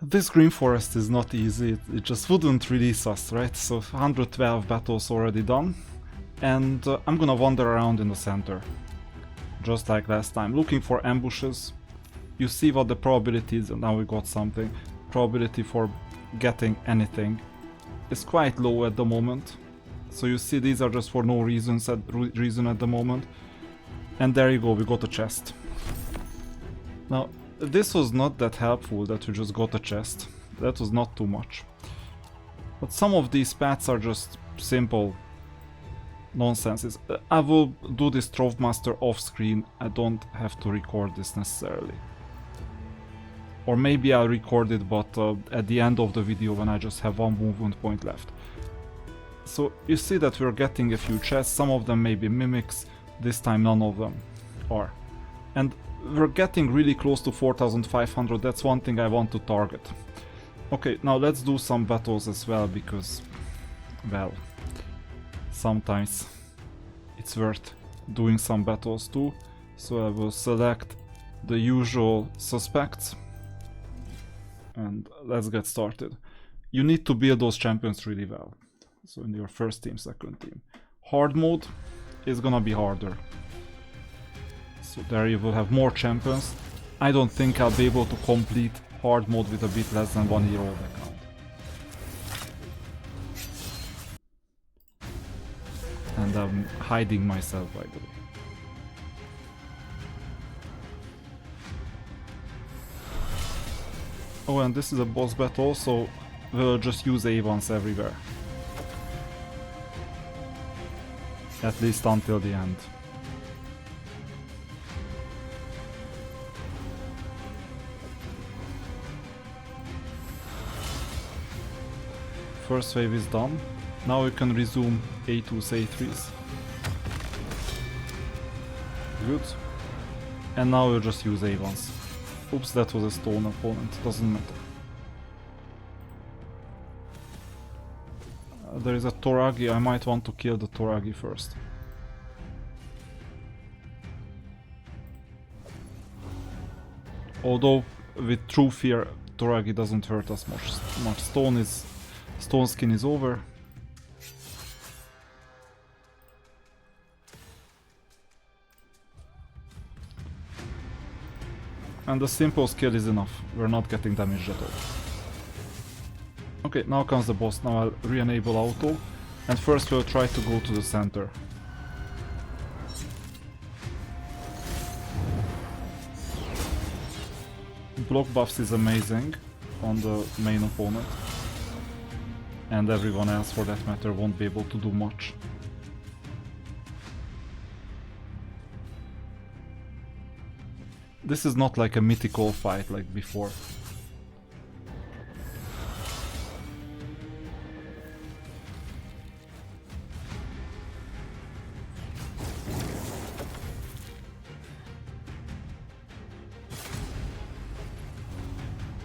This green forest is not easy, it just wouldn't release us, right? So 112 battles already done, and I'm gonna wander around in the center, just like last time, looking for ambushes. You see what the probability is, and now we got something. Probability for getting anything is quite low at the moment. So you see these are just for no reason at the moment. And there you go, we got a chest. Now, this was not that helpful that we just got a chest. That was not too much. But some of these paths are just simple nonsenses. I will do this Trove Master off screen. I don't have to record this necessarily. Or maybe I'll record it, but at the end of the video when I just have one movement point left. So you see that we're getting a few chests, some of them may be mimics, this time none of them are. And we're getting really close to 4500, that's one thing I want to target. Okay, now let's do some battles as well, because, well, sometimes it's worth doing some battles too. So I will select the usual suspects. And let's get started. You need to build those champions really well. So in your first team, second team. Hard mode is gonna be harder. So there you will have more champions. I don't think I'll be able to complete hard mode with a bit less than 1 year old account. And I'm hiding myself, by the way. Oh, and this is a boss battle, so we'll just use A1s everywhere. At least until the end. First wave is done. Now we can resume A2s, A3s. Good. And now we'll just use A1s. Oops, that was a stone opponent, doesn't matter. There is a Toragi, I might want to kill the Toragi first. Although, with True Fear, Toragi doesn't hurt us much. Stone skin is over. And the simple skill is enough, we're not getting damaged at all. Okay, now comes the boss, now I'll re-enable auto, and first we'll try to go to the center. Block buffs is amazing on the main opponent, and everyone else for that matter won't be able to do much. This is not like a mythical fight like before.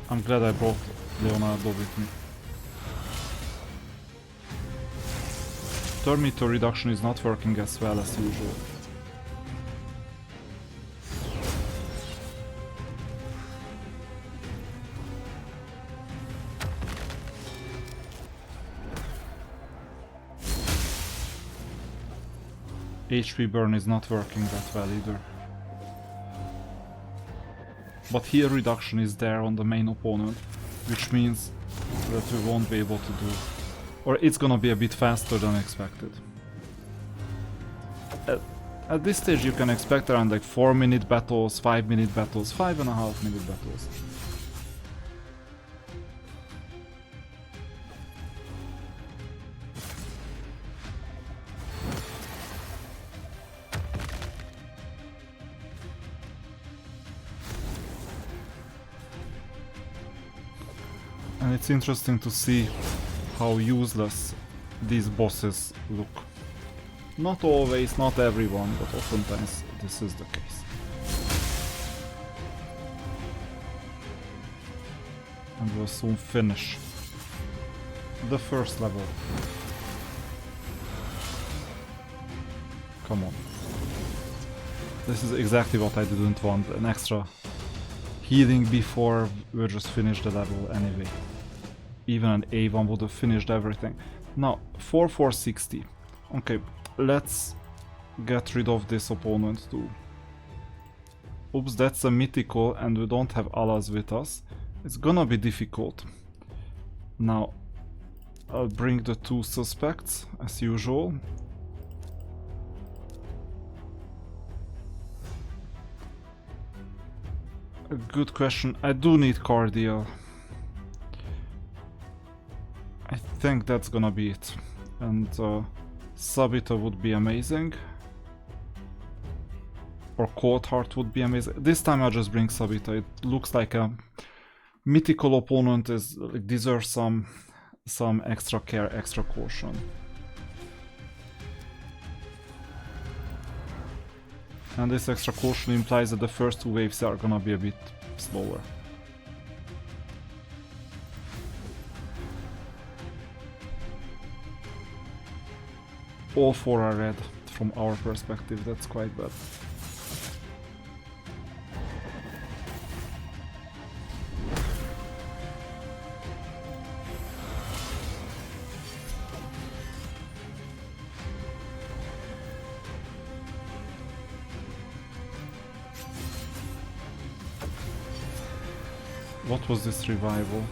I'm glad I brought Leonardo with me. Turn meter reduction is not working as well as usual. HP burn is not working that well either. But heal reduction is there on the main opponent, which means that we won't be able to do... Or it's gonna be a bit faster than expected. At this stage you can expect around like 4-minute battles, 5-minute battles, 5.5-minute battles. And it's interesting to see how useless these bosses look. Not always, not everyone, but oftentimes this is the case. And we'll soon finish the first level. Come on. This is exactly what I didn't want, an extra healing before, we'll just finish the level anyway. Even an A1 would have finished everything. Now, 4-4-60. Okay, let's get rid of this opponent too. Oops, that's a mythical and we don't have Alas with us. It's gonna be difficult. Now, I'll bring the 2 suspects as usual. A good question. I do need Cardiel. I think that's gonna be it. And Sabita would be amazing. Or Cold Heart would be amazing. This time I'll just bring Sabita. It looks like a mythical opponent deserves some extra care, extra caution. And this extra caution implies that the first 2 waves are gonna be a bit slower. All 4 are red from our perspective, that's quite bad. What was this revival?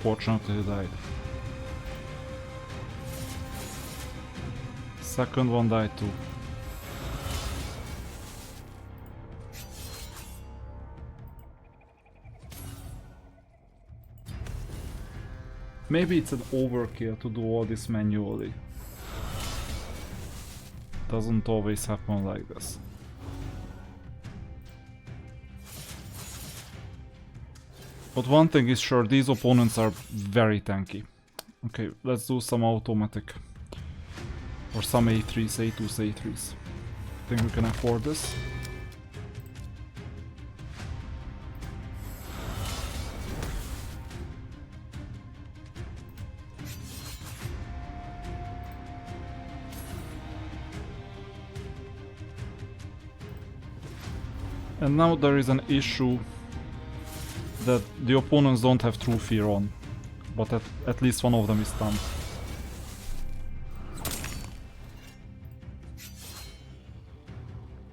Fortunately he died. Second one died too. Maybe it's an overkill to do all this manually. Doesn't always happen like this. But one thing is sure, these opponents are very tanky. Okay, let's do some automatic. Or some A3s, A2s, A3s. I think we can afford this. And now there is an issue that the opponents don't have True Fear on, but at least one of them is stunned.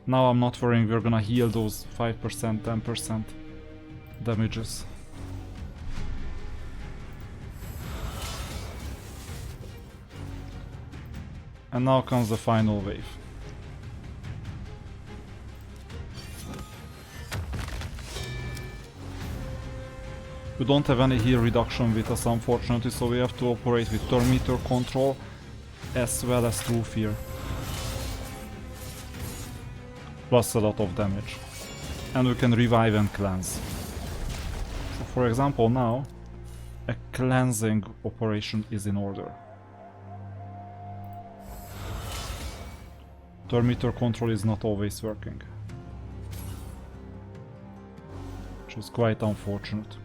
Now I'm not worrying, we're gonna heal those 5%, 10% damages. And now comes the final wave. We don't have any heal reduction with us, unfortunately, so we have to operate with turn meter control as well as True Fear. Plus a lot of damage. And we can revive and cleanse. So for example now, a cleansing operation is in order. Turn meter control is not always working. Which is quite unfortunate.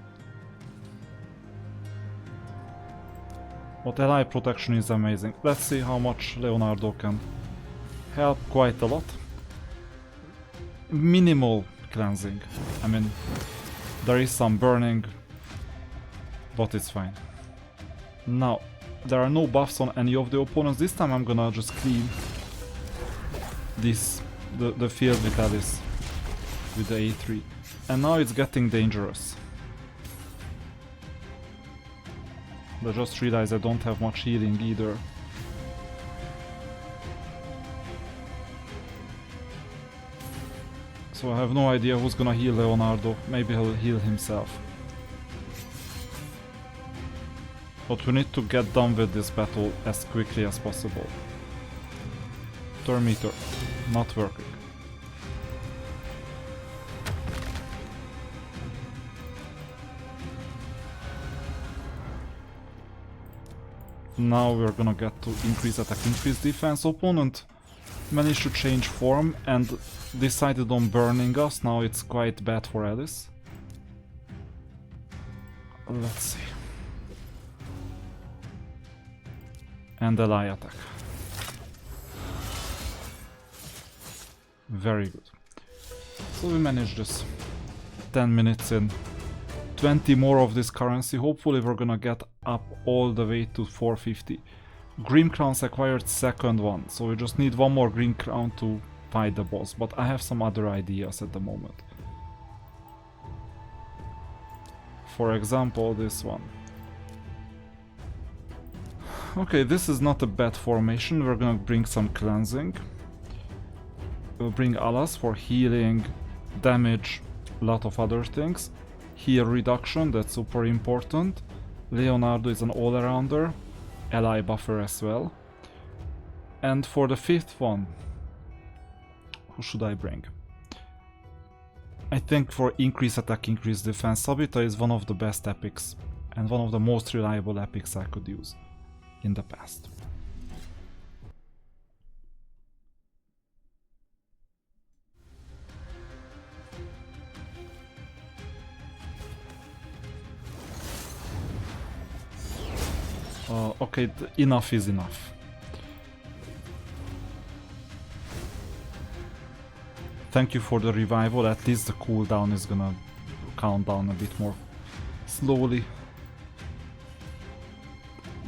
But ally protection is amazing. Let's see how much Leonardo can help. Quite a lot. Minimal cleansing. I mean, there is some burning, but it's fine. Now, there are no buffs on any of the opponents. This time I'm gonna just clean this, the field with Alice, with the A3. And now it's getting dangerous. I just realized I don't have much healing either. So I have no idea who's gonna heal Leonardo. Maybe he'll heal himself. But we need to get done with this battle as quickly as possible. Turn meter, not working. Now we're gonna get to increase attack, increase defense. Opponent managed to change form and decided on burning us. Now it's quite bad for Alice. Let's see. And ally attack. Very good. So we managed this. 10 minutes in. 20 more of this currency. Hopefully we're gonna get up all the way to 450. Green crowns acquired, second one. So we just need one more green crown to fight the boss. But I have some other ideas at the moment. For example, this one. Okay, this is not a bad formation. We're gonna bring some cleansing. We'll bring Alas for healing, damage, a lot of other things. Heal reduction, that's super important. Leonardo is an all-arounder, ally buffer as well. And for the fifth one, who should I bring? I think for increase attack, increase defense, Sabita is one of the best epics and one of the most reliable epics I could use in the past. Okay, enough is enough. Thank you for the revival, at least the cooldown is gonna count down a bit more slowly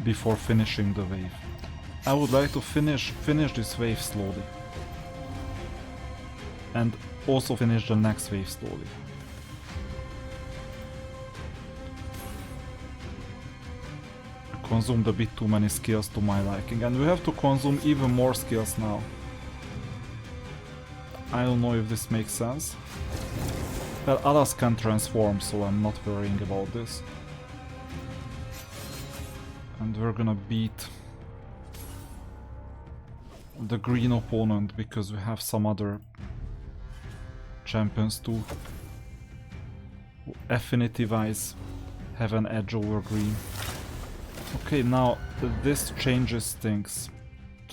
before finishing the wave. I would like to finish this wave slowly. And also finish the next wave slowly. Consumed a bit too many skills to my liking, and we have to consume even more skills now. I don't know if this makes sense. Well, Alas can transform, so I'm not worrying about this. And we're gonna beat the green opponent because we have some other champions too. Affinity-wise, have an edge over green. Okay, now this changes things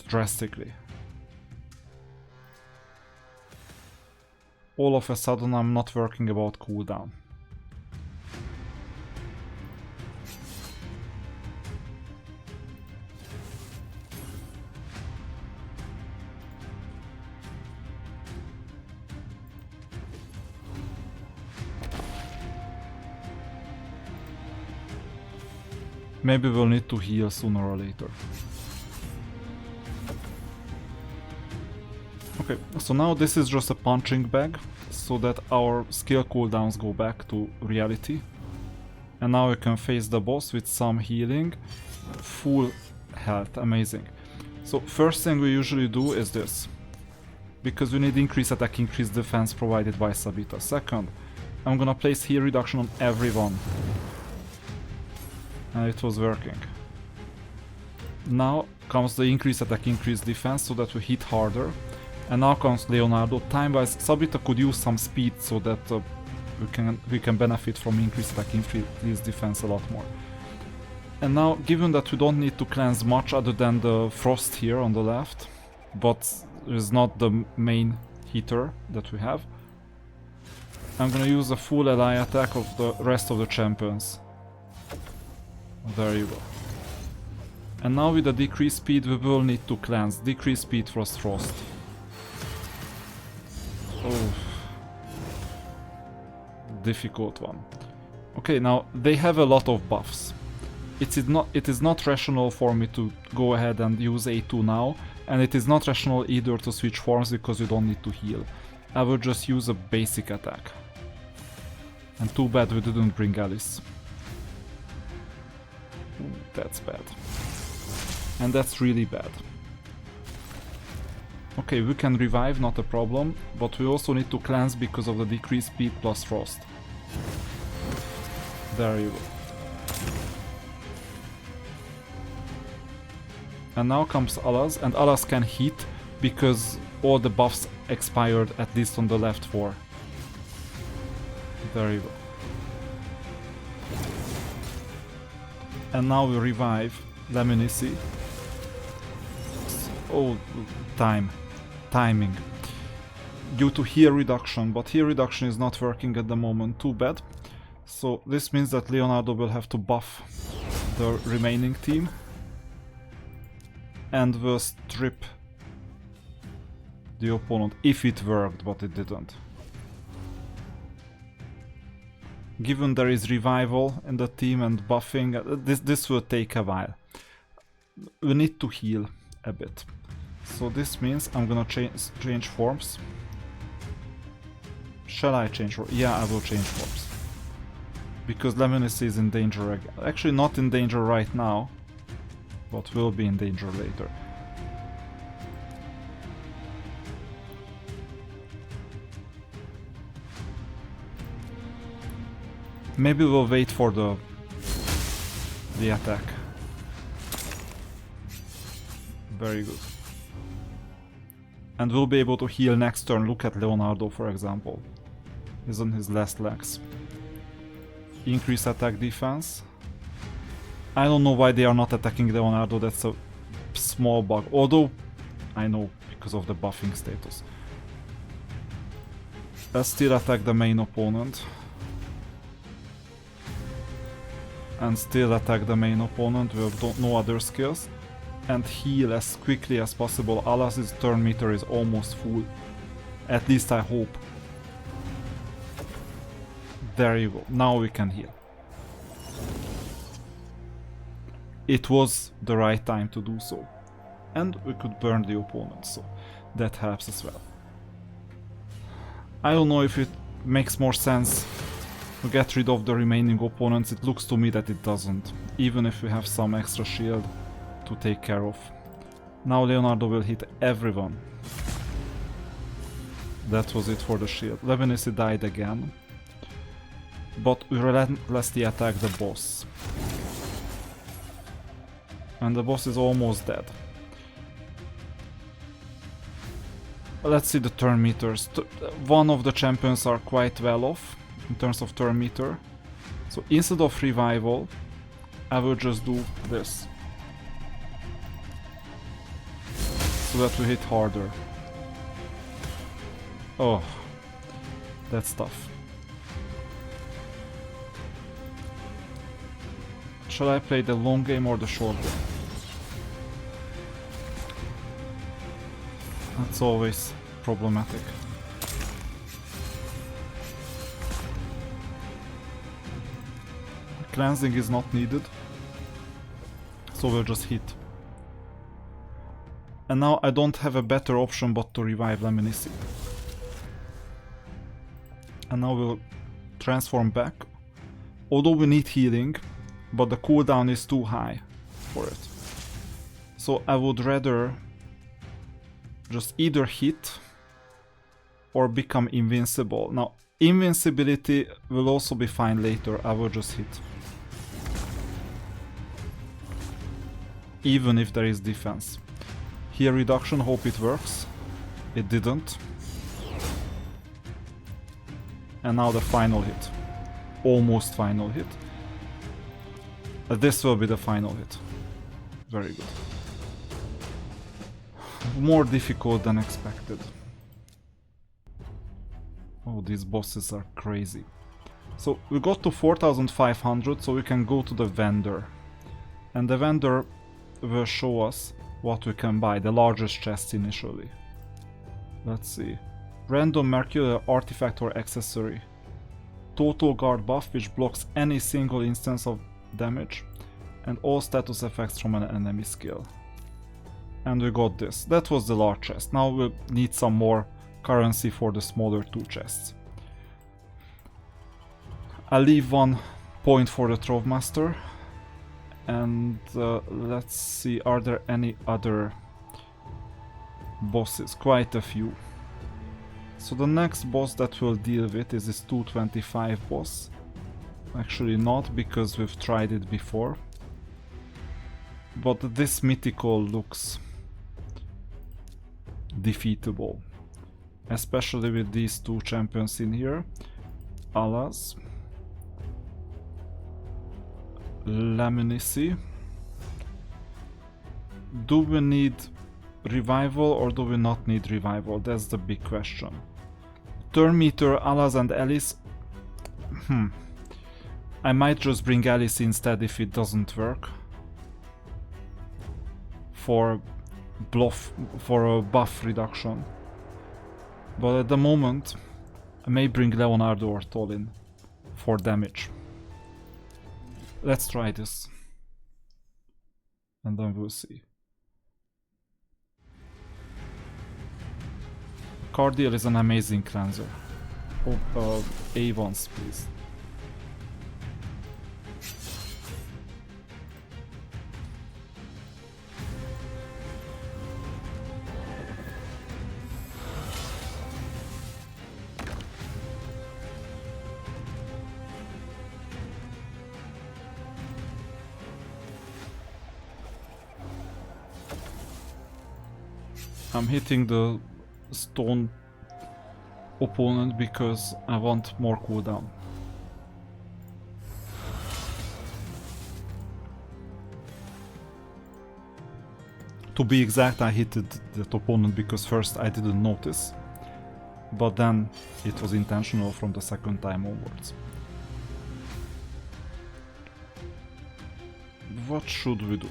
drastically. All of a sudden I'm not working about cooldown. Maybe we'll need to heal sooner or later. Okay, so now this is just a punching bag, so that our skill cooldowns go back to reality. And now we can face the boss with some healing. Full health, amazing. So first thing we usually do is this. Because we need increased attack, increased defense provided by Sabita. Second, I'm gonna place heal reduction on everyone. And it was working. Now comes the increased attack, increased defense, so that we hit harder. And now comes Leonardo. Time-wise, Sabita could use some speed so that we can benefit from increased attack, increased defense a lot more. And now, given that we don't need to cleanse much other than the frost here on the left, but is not the main heater that we have, I'm gonna use a full ally attack of the rest of the champions. There you go. And now with the decreased speed we will need to cleanse. Decreased speed frost. Oh. Difficult one. Okay, now they have a lot of buffs. It is not rational for me to go ahead and use A2 now, and it is not rational either to switch forms because you don't need to heal. I will just use a basic attack. And too bad we didn't bring Alice. That's bad. And that's really bad. Okay, we can revive, not a problem, but we also need to cleanse because of the decreased speed plus frost. There you go. And now comes Alas, and Alas can hit because all the buffs expired, at least on the left 4. There you go. And now we revive Lemnisci. Oh, timing. Due to heal reduction, but heal reduction is not working at the moment, too bad. So this means that Leonardo will have to buff the remaining team. And will strip the opponent, if it worked, but it didn't. Given there is revival in the team and buffing, this will take a while. We need to heal a bit. So this means I'm gonna change forms. Shall I change forms? Yeah, I will change forms. Because Lemonus is in danger again. Actually not in danger right now, but will be in danger later. Maybe we'll wait for the attack. Very good. And we'll be able to heal next turn. Look at Leonardo, for example. He's on his last legs. Increase attack defense. I don't know why they are not attacking Leonardo. That's a small bug. Although, I know, because of the buffing status. Let's still attack the main opponent. And still attack the main opponent with no other skills. And heal as quickly as possible. Alas's turn meter is almost full. At least I hope. There you go. Now we can heal. It was the right time to do so. And we could burn the opponent, so that helps as well. I don't know if it makes more sense to get rid of the remaining opponents. It looks to me that it doesn't, even if we have some extra shield to take care of. Now Leonardo will hit everyone. That was it for the shield. Levinisi died again. But we relentlessly attack the boss. And the boss is almost dead. Let's see the turn meters. One of the champions are quite well off in terms of turn meter. So instead of revival, I will just do this. So that we hit harder. Oh, that's tough. Shall I play the long game or the short game? That's always problematic. Cleansing is not needed, so we'll just hit. And now I don't have a better option but to revive Lemonisi. And now we'll transform back. Although we need healing, but the cooldown is too high for it. So I would rather just either hit or become invincible. Now, invincibility will also be fine later. I will just hit. Even if there is defense. Here reduction, hope it works. It didn't. And now the final hit. Almost final hit. This will be the final hit. Very good. More difficult than expected. Oh, these bosses are crazy. So we got to 4500, so we can go to the vendor. And the vendor will show us what we can buy, the largest chest initially. Let's see. Random Mercurial artifact or accessory. Total guard buff which blocks any single instance of damage and all status effects from an enemy skill. And we got this. That was the large chest. Now we'll need some more currency for the smaller two chests. I'll leave 1 point for the Trove Master. And let's see, are there any other bosses? Quite a few. So the next boss that we'll deal with is this 225 boss. Actually not, because we've tried it before. But this mythical looks defeatable. Especially with these two champions in here. Alas. Lemonisi. Do we need revival or do we not need revival? That's the big question. Turn meter, Alas and Alice. I might just bring Alice instead if it doesn't work. For a buff reduction. But at the moment I may bring Leonardo or Tolin. for damage. Let's try this. And then we'll see. Cardiel is an amazing cleanser. Oh, A once, please. I'm hitting the stone opponent because I want more cooldown. To be exact, I hit that opponent because first I didn't notice, but then it was intentional from the second time onwards. What should we do?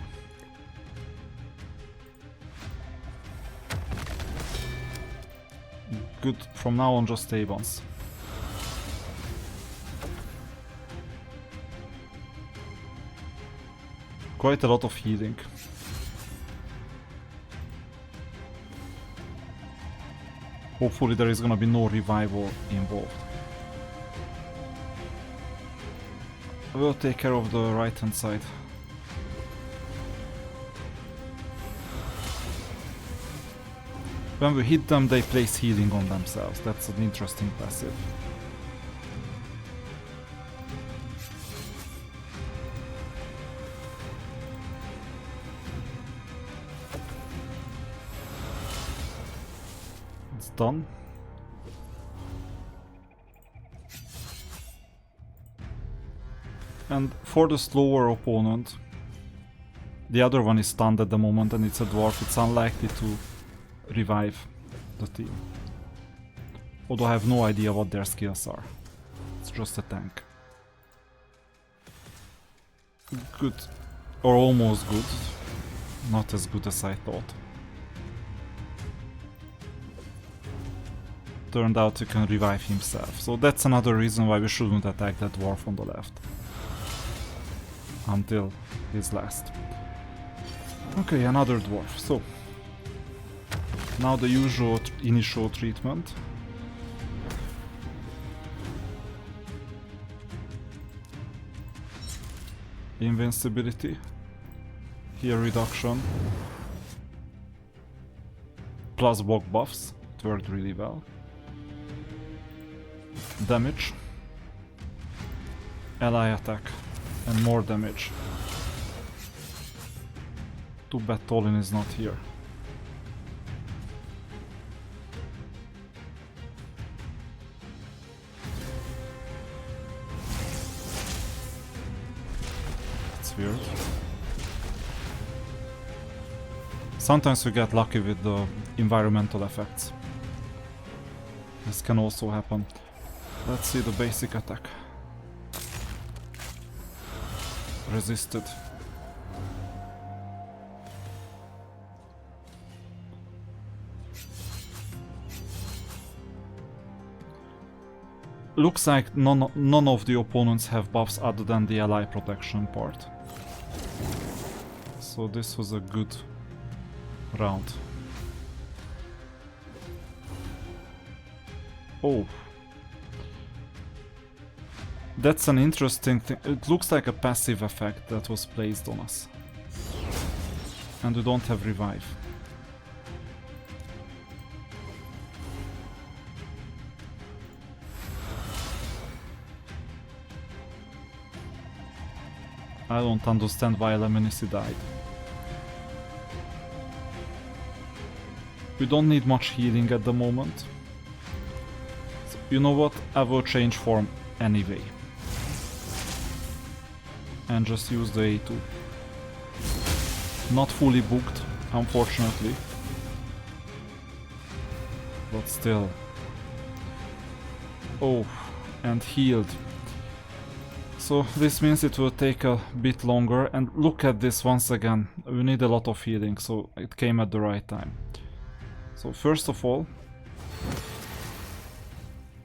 Good, from now on just stay once. Quite a lot of healing. Hopefully there is gonna be no revival involved. We'll take care of the right hand side. When we hit them, they place healing on themselves. That's an interesting passive. It's done. And for the slower opponent, the other one is stunned at the moment and it's a dwarf. It's unlikely to revive the team. Although I have no idea what their skills are. It's just a tank. Good. Or almost good. Not as good as I thought. Turned out he can revive himself. So that's another reason why we shouldn't attack that dwarf on the left. Until his last. Okay, another dwarf. So now the usual initial treatment. Invincibility. Here reduction. Plus block buffs. It worked really well. Damage. Ally attack. And more damage. Too bad Tolin is not here. Weird. Sometimes we get lucky with the environmental effects. This can also happen. Let's see the basic attack. Resisted. Looks like none of the opponents have buffs other than the ally protection part. So this was a good round. Oh. That's an interesting thing. It looks like a passive effect that was placed on us. And we don't have revive. I don't understand why Lemnisci died. We don't need much healing at the moment. So, you know what? I will change form anyway. And just use the A2. Not fully booked, unfortunately. But still. Oh, and healed. So this means it will take a bit longer, and look at this once again. We need a lot of healing, so it came at the right time. So first of all,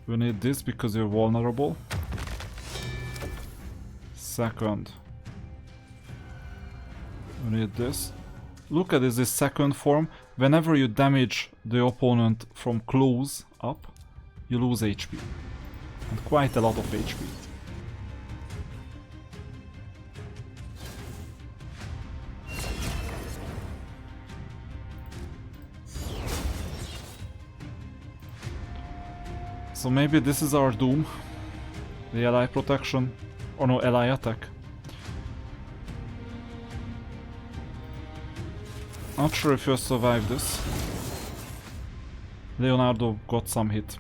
we need this because you're vulnerable. Second. We need this. Look at this second form. Whenever you damage the opponent from close up, you lose HP. And quite a lot of HP. So maybe this is our doom. The ally protection. Or no, ally attack. Not sure if you'll survive this. Leonardo got some hit.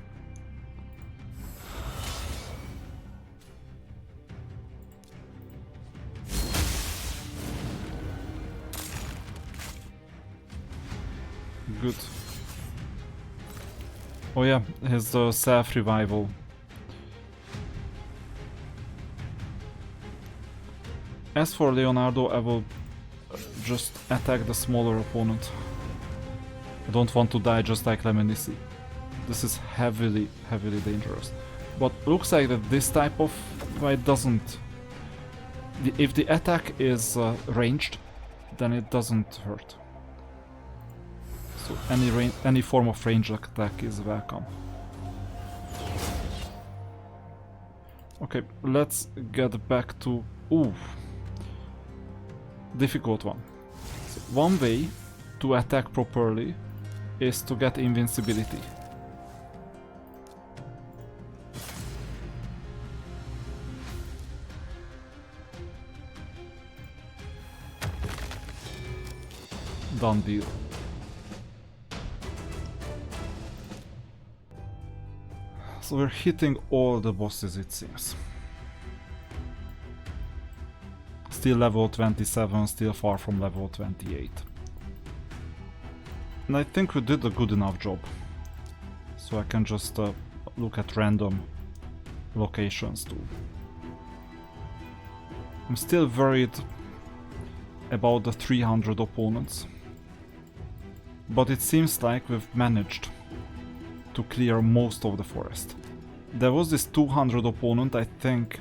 Good. Oh yeah, his self-revival. As for Leonardo, I will just attack the smaller opponent. I don't want to die just like Lemnisci. This is heavily dangerous. But looks like that this type of fight doesn't... if the attack is ranged, then it doesn't hurt. So any form of range attack is welcome. Okay, let's get back to... Ooh. Difficult one. So one way to attack properly is to get invincibility. Done deal. So we're hitting all the bosses, it seems. Still level 27, still far from level 28. And I think we did a good enough job. So I can just look at random locations too. I'm still worried about the 300 opponents. But it seems like we've managed to clear most of the forest. There was this 200 opponent. I think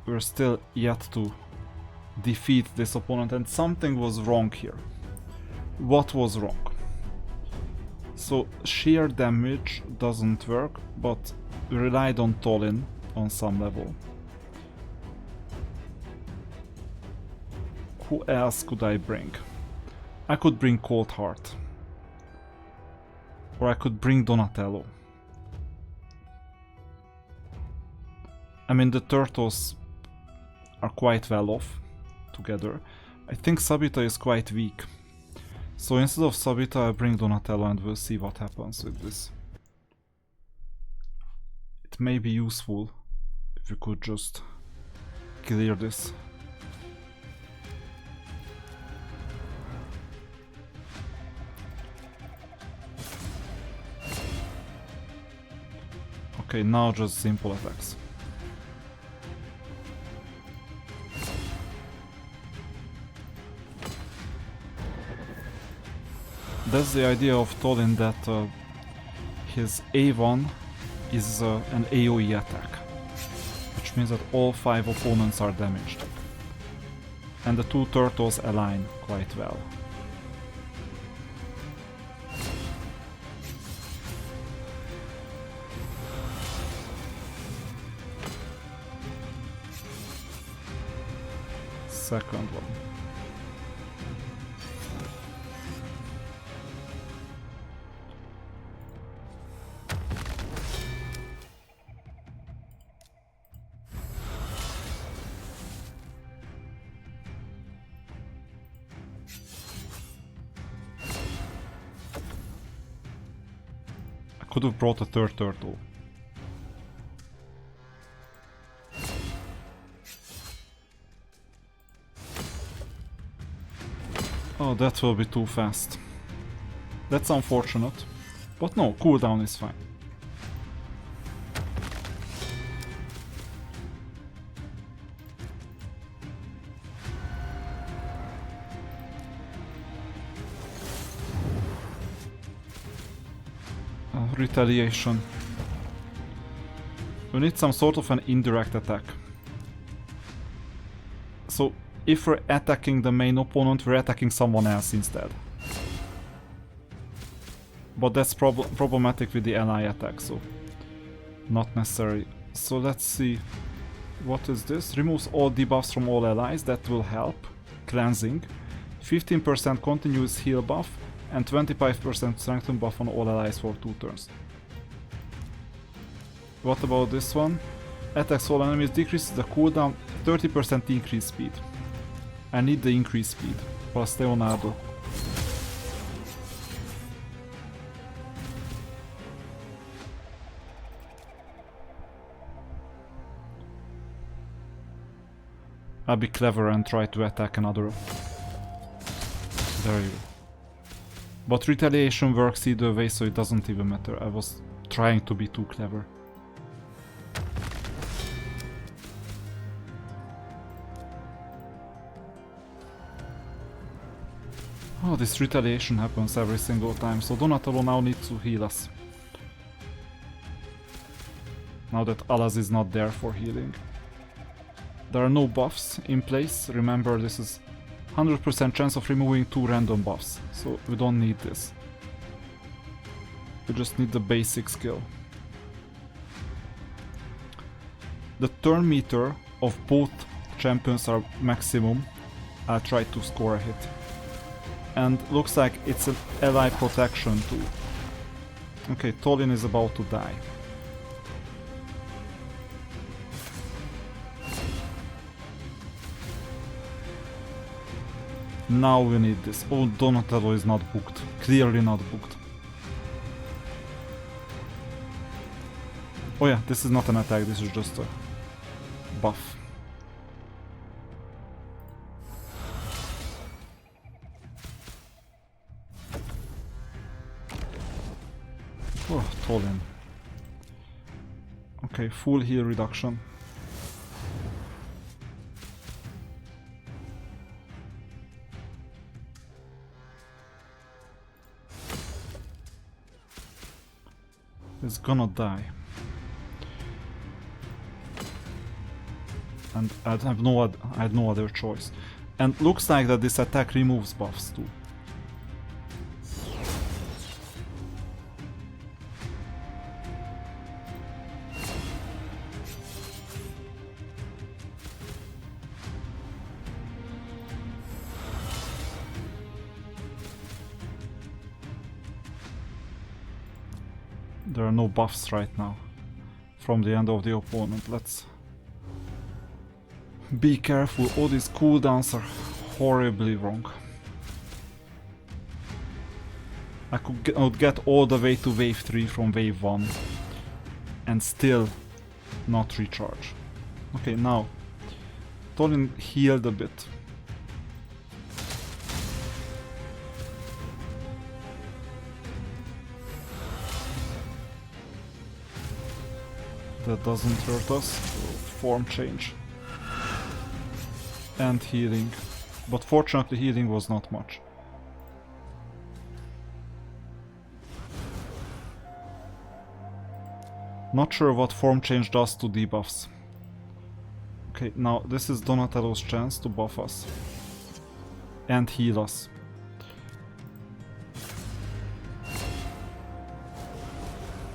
we're still yet to defeat this opponent, and something was wrong here. What was wrong? So sheer damage doesn't work, but we relied on Tolin on some level. Who else could I bring? I could bring Cold Heart. Or I could bring Donatello. I mean, the turtles are quite well off together. I think Sabita is quite weak. So instead of Sabita, I bring Donatello and we'll see what happens with this. It may be useful if we could just clear this. Okay, now just simple attacks. That's the idea of Tolin, that his A1 is an AoE attack, which means that all 5 opponents are damaged. And the 2 turtles align quite well. Second one. I could have brought a third turtle. Oh, that will be too fast. That's unfortunate. But no, cooldown is fine. Retaliation. We need some sort of an indirect attack. So if we're attacking the main opponent, we're attacking someone else instead. But that's problematic with the ally attack, so not necessary. So let's see. What is this? Removes all debuffs from all allies. That will help. Cleansing. 15% continuous heal buff and 25% strengthen buff on all allies for 2 turns. What about this one? Attacks all enemies, decreases the cooldown, 30% increase speed. I need the increased speed, plus Leonardo. I'll be clever and try to attack another. There you go. But retaliation works either way, so it doesn't even matter. I was trying to be too clever. Oh, this retaliation happens every single time, so Donatello now needs to heal us. Now that Alas is not there for healing. There are no buffs in place. Remember, this is 100% chance of removing 2 random buffs, so we don't need this. We just need the basic skill. The turn meter of both champions are maximum. I'll try to score a hit. And looks like it's an ally protection too. Okay, Tolin is about to die. Now we need this. Oh, Donatello is not booked. Clearly not booked. Oh yeah, this is not an attack, this is just a buff. Oh, Tolin. Okay, full heal reduction. It's gonna die. And I have no other choice. And looks like that this attack removes buffs too. There are no buffs right now from the end of the opponent. Let's be careful. All these cooldowns are horribly wrong. I could get all the way to wave 3 from wave 1 and still not recharge. Okay, now Tolin healed a bit. That doesn't hurt us. Form change. And healing. But fortunately healing was not much. Not sure what form change does to debuffs. Okay, now this is Donatello's chance to buff us. And heal us.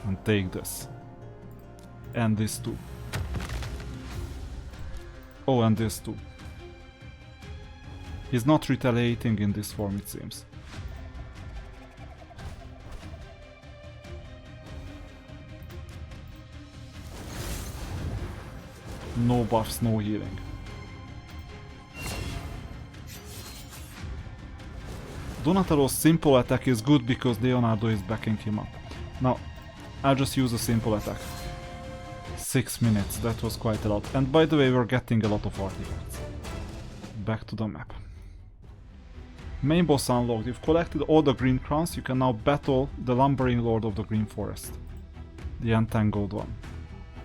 And take this. And this too. Oh, and this too. He's not retaliating in this form, it seems. No buffs, no healing. Donatello's simple attack is good because Leonardo is backing him up. Now, I'll just use a simple attack. 6 minutes, that was quite a lot. And by the way, we're getting a lot of artifacts. Back to the map. Main boss unlocked. You've collected all the green crowns, you can now battle the lumbering lord of the green forest. The entangled one.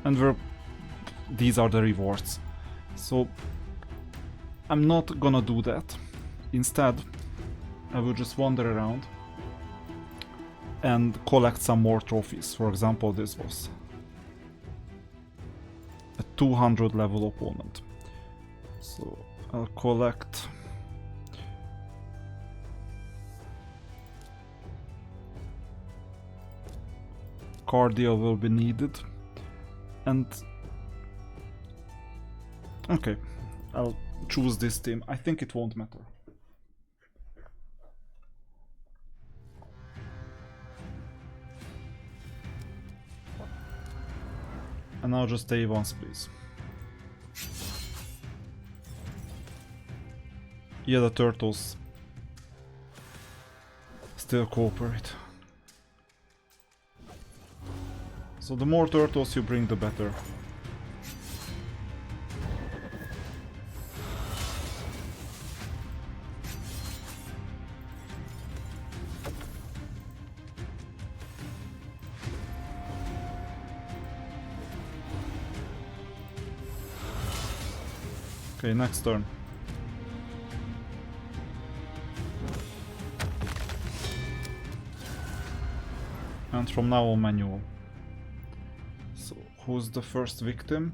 And these are the rewards. So I'm not gonna do that. Instead, I will just wander around and collect some more trophies. For example, this boss. A 200 level opponent. So I'll collect cardio will be needed, and okay, I'll choose this team. I think it won't matter. And now just stay once, please. Yeah, the turtles still cooperate. So the more turtles you bring, the better. Okay, next turn. And from now on, manual. So, who's the first victim?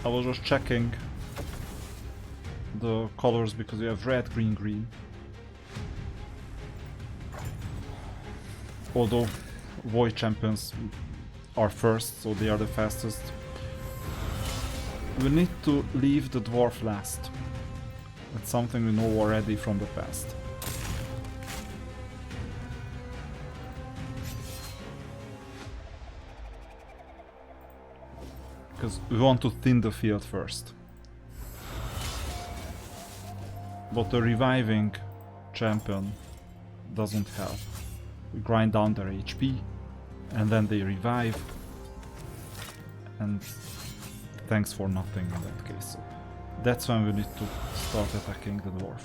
I was just checking the colors because you have red, green, green. Although Void Champions are first, so they are the fastest. We need to leave the dwarf last. That's something we know already from the past. Because we want to thin the field first. But the reviving champion doesn't help. We grind down their HP, and then they revive, and thanks for nothing in that case. So that's when we need to start attacking the dwarf.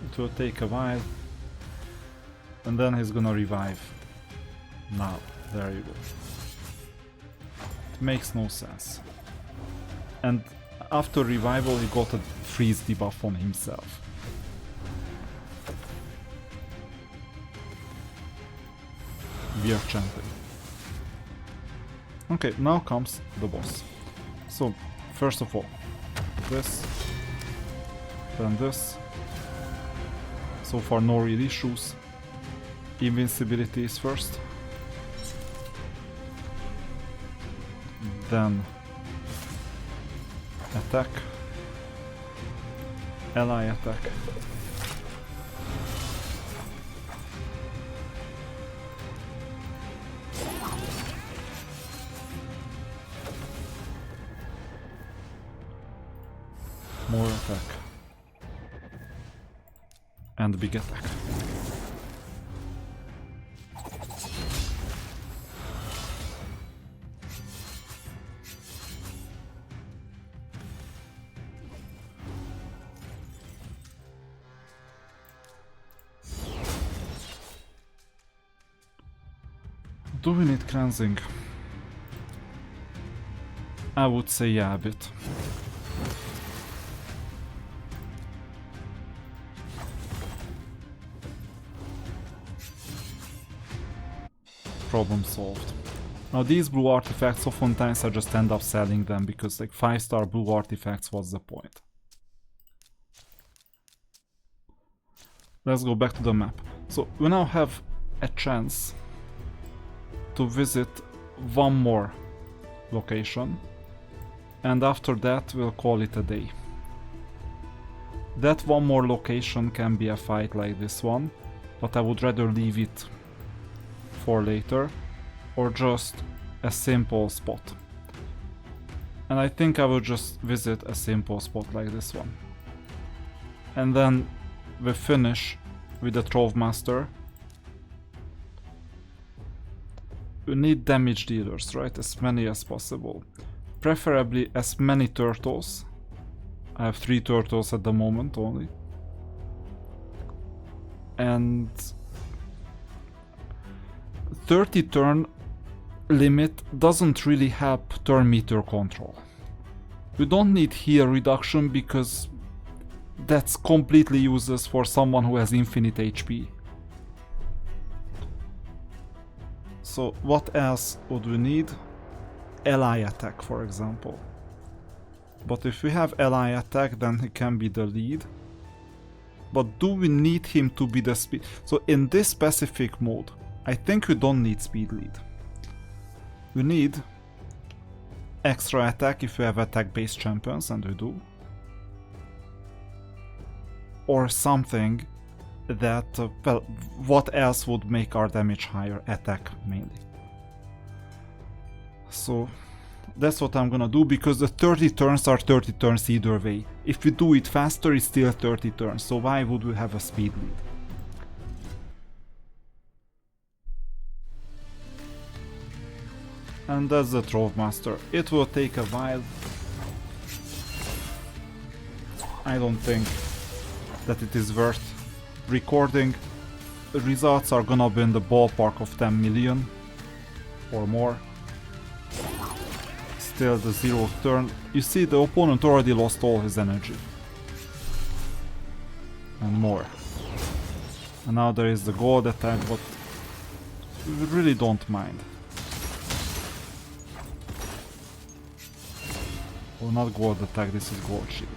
It will take a while, and then he's gonna revive. Now, there you go. It makes no sense. And after revival he got a freeze debuff on himself. We are chanting. Okay, now comes the boss. So, first of all, this, then this. So far no real issues. Invincibility is first. Then attack. Ally attack. More attack. And big attack. Do we need cleansing? I would say yeah, a bit. Problem solved. Now these blue artifacts, oftentimes I just end up selling them because like 5-star blue artifacts, what's the point? Let's go back to the map. So we now have a chance to visit one more location, and after that we'll call it a day. That one more location can be a fight like this one, but I would rather leave it for later, or just a simple spot. And I think I will just visit a simple spot like this one. And then we finish with the Trove Master. We need damage dealers, right? As many as possible. Preferably as many turtles. I have 3 turtles at the moment only. And 30 turn limit doesn't really help turn meter control. We don't need heal reduction because that's completely useless for someone who has infinite HP. So what else would we need? Ally attack, for example. But if we have ally attack, then he can be the lead. But do we need him to be the speed? So in this specific mode, I think we don't need speed lead. We need extra attack if we have attack based champions, and we do. Or something that, well, what else would make our damage higher? Attack mainly. So that's what I'm gonna do, because the 30 turns are 30 turns either way. If we do it faster, it's still 30 turns, so why would we have a speed lead? And that's the Trove Master. It will take a while. I don't think that it is worth recording. The results are gonna be in the ballpark of 10 million or more. Still the 0th turn. You see, the opponent already lost all his energy. And more. And now there is the gold attack, but we really don't mind. Or not gold attack, this is gold shield.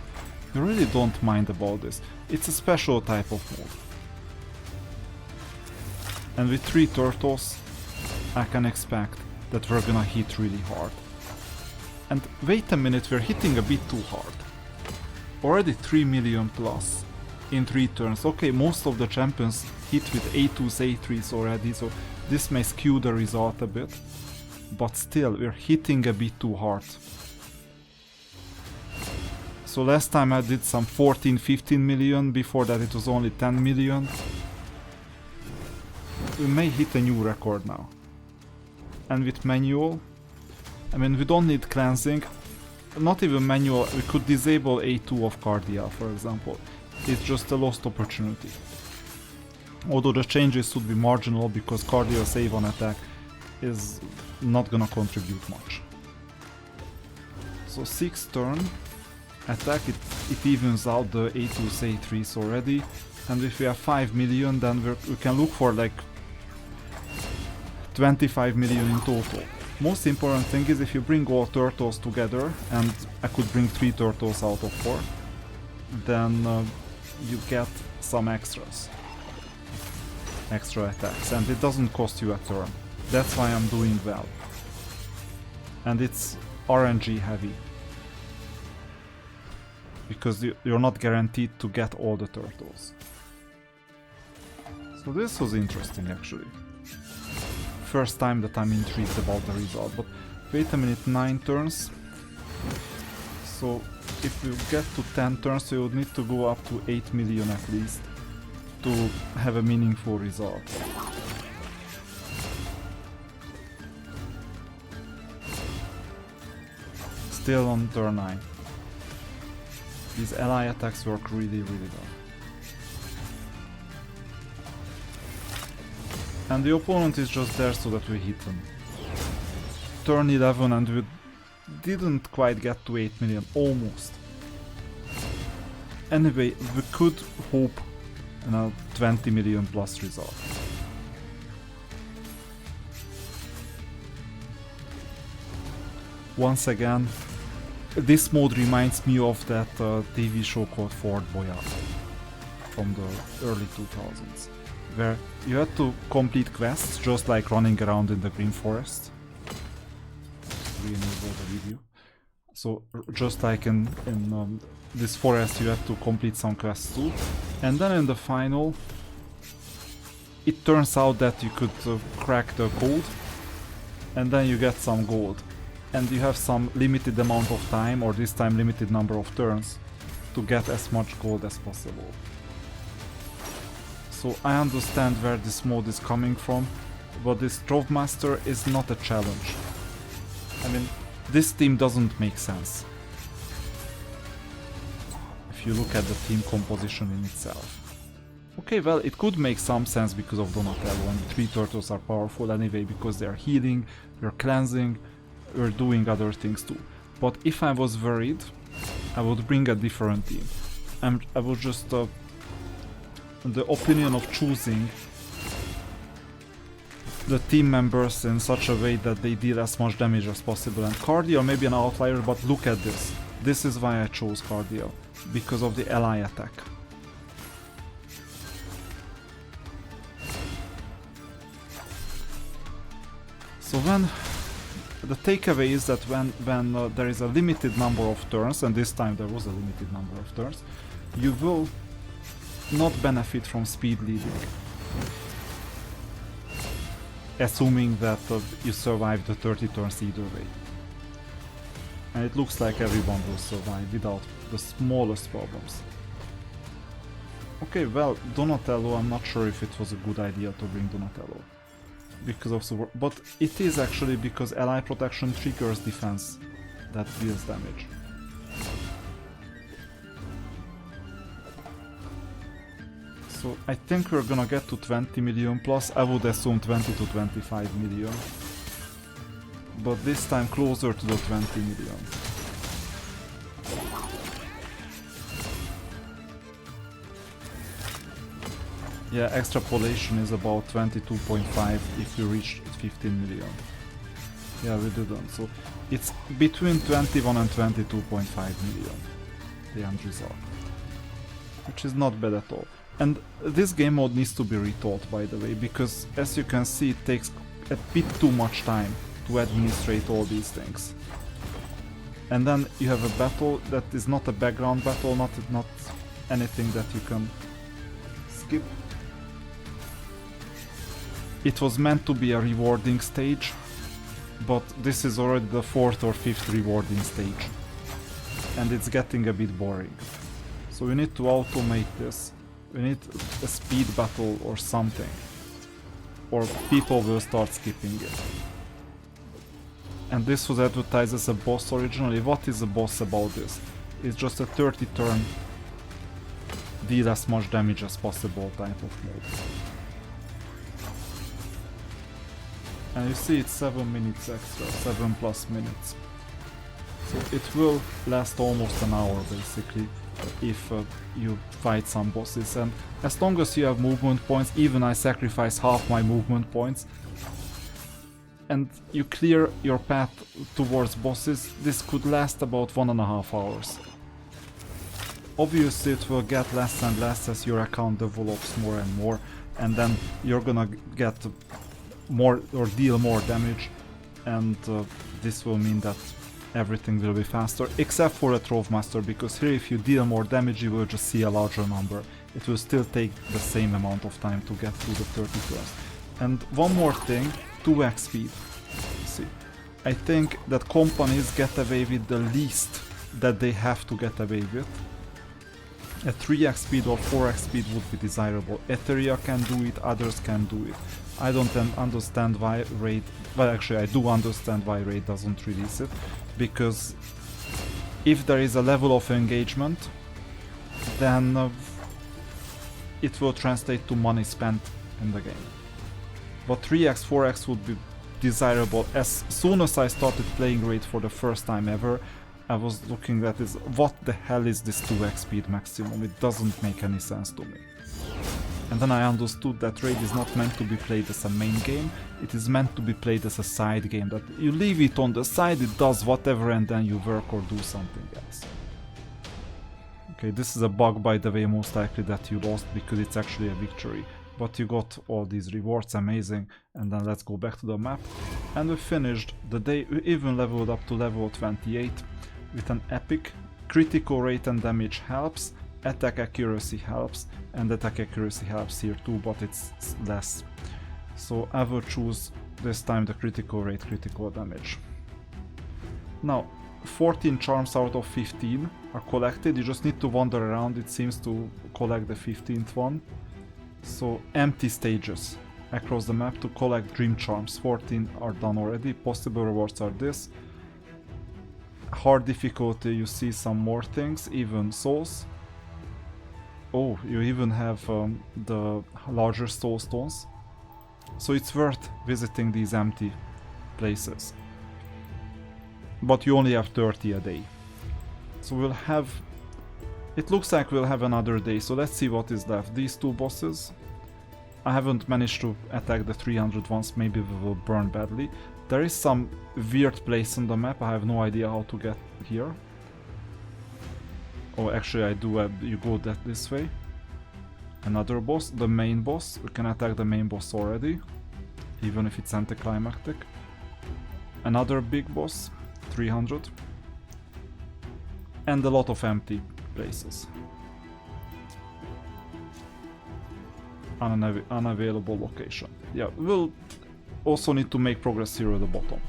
You really don't mind about this. It's a special type of move. And with 3 turtles, I can expect that we're gonna hit really hard. And wait a minute, we're hitting a bit too hard. Already 3 million plus in 3 turns. Okay, most of the champions hit with A2s, A3s already, so this may skew the result a bit. But still, we're hitting a bit too hard. So last time I did some 14-15 million, before that it was only 10 million. We may hit a new record now. And with manual, I mean, we don't need cleansing. Not even manual, we could disable A2 of Cardial, for example. It's just a lost opportunity. Although the changes should be marginal, because Cardial save on attack is not gonna contribute much. So 6th turn attack, it evens out the A2s, A3s already. And if we have 5 million, then we can look for like 25 million in total. Most important thing is if you bring all turtles together, and I could bring 3 turtles out of 4, then you get some extras. Extra attacks, and it doesn't cost you a turn. That's why I'm doing well. And it's RNG heavy. Because you're not guaranteed to get all the turtles. So this was interesting actually. First time that I'm intrigued about the result, but wait a minute, 9 turns. So if you get to 10 turns, you would need to go up to 8 million at least to have a meaningful result. Still on turn 9. These ally attacks work really well. And the opponent is just there so that we hit them. Turn 11 and we didn't quite get to 8 million, almost. Anyway, we could hope on a 20 million plus result. Once again, this mode reminds me of that TV show called Fort Boyard from the early 2000s, where you had to complete quests just like running around in the green forest. Re-enable the video. So just like in this forest, you have to complete some quests too, and then in the final it turns out that you could crack the code and then you get some gold. And you have some limited amount of time, or this time limited number of turns, to get as much gold as possible. So I understand where this mode is coming from, but this Trove Master is not a challenge. I mean, this team doesn't make sense. If you look at the team composition in itself. Okay, well, it could make some sense because of Donatello, and the 3 turtles are powerful anyway because they are healing, they're cleansing, we're doing other things too. But if I was worried, I would bring a different team. I was just the opinion of choosing the team members in such a way that they deal as much damage as possible. And Cardiel may be an outlier, but look at this. This is why I chose Cardiel, because of the ally attack. So when the takeaway is that when there is a limited number of turns, and this time there was a limited number of turns, you will not benefit from speed leading, assuming that you survive the 30 turns either way. And it looks like everyone will survive without the smallest problems. Okay, well, Donatello, I'm not sure if it was a good idea to bring Donatello. Because of the but it is actually because ally protection triggers defense that deals damage. So I think we're gonna get to 20 million plus. I would assume 20 to 25 million. But this time closer to the 20 million. Yeah, extrapolation is about 22.5 if you reach 15 million. Yeah, we didn't. So it's between 21 and 22.5 million, the end result. Which is not bad at all. And this game mode needs to be rethought, by the way, because as you can see, it takes a bit too much time to administrate all these things. And then you have a battle that is not a background battle, not anything that you can skip. It was meant to be a rewarding stage, but this is already the 4th or 5th rewarding stage. And it's getting a bit boring. So we need to automate this. We need a speed battle or something. Or people will start skipping it. And this was advertised as a boss originally. What is a boss about this? It's just a 30 turn, deal as much damage as possible type of mode. And you see it's 7 minutes extra, 7+ minutes. So it will last almost an hour basically if you fight some bosses, and as long as you have movement points, even I sacrifice half my movement points, and you clear your path towards bosses, this could last about 1.5 hours. Obviously it will get less and less as your account develops more and more, and then you're gonna get more or deal more damage, and this will mean that everything will be faster, except for a Trove Master, because here if you deal more damage you will just see a larger number. It will still take the same amount of time to get through the 30 turns. And one more thing, 2x speed. See, I think that companies get away with the least that they have to get away with. A 3x speed or 4x speed would be desirable. Etheria can do it, others can do it. I don't understand why Raid... Well, actually I do understand why Raid doesn't release it, because if there is a level of engagement, then it will translate to money spent in the game. But 3x, 4x would be desirable. As soon as I started playing Raid for the first time ever, I was looking at this, what the hell is this 2x speed maximum? It doesn't make any sense to me. And then I understood that Raid is not meant to be played as a main game, it is meant to be played as a side game, that you leave it on the side, it does whatever, and then you work or do something else. Okay, this is a bug, by the way, most likely that you lost, because it's actually a victory. But you got all these rewards, amazing, and then let's go back to the map. And we finished the day, we even leveled up to level 28 with an epic. Critical rate and damage helps, attack accuracy helps, and attack accuracy helps here too, but it's less. So I will choose this time the critical rate, critical damage. Now, 14 charms out of 15 are collected, you just need to wander around, it seems, to collect the 15th one. So empty stages across the map to collect dream charms, 14 are done already, possible rewards are this. Hard difficulty, you see some more things, even souls. Oh, you even have the larger soul stones. So it's worth visiting these empty places. But you only have 30 a day. So we'll have... It looks like we'll have another day, so let's see what is left. These two bosses. I haven't managed to attack the 300 ones, maybe we will burn badly. There is some weird place on the map, I have no idea how to get here. Oh, actually I do, you go this way. Another boss, the main boss, we can attack the main boss already, even if it's anticlimactic. Another big boss, 300. And a lot of empty places. Unavailable location. Yeah, we'll also need to make progress here at the bottom.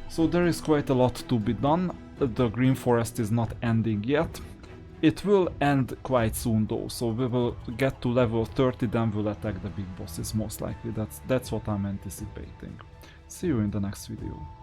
So there is quite a lot to be done. The green forest is not ending yet. It will end quite soon though, so we will get to level 30, then we'll attack the big bosses most likely. That's what I'm anticipating. See you in the next video.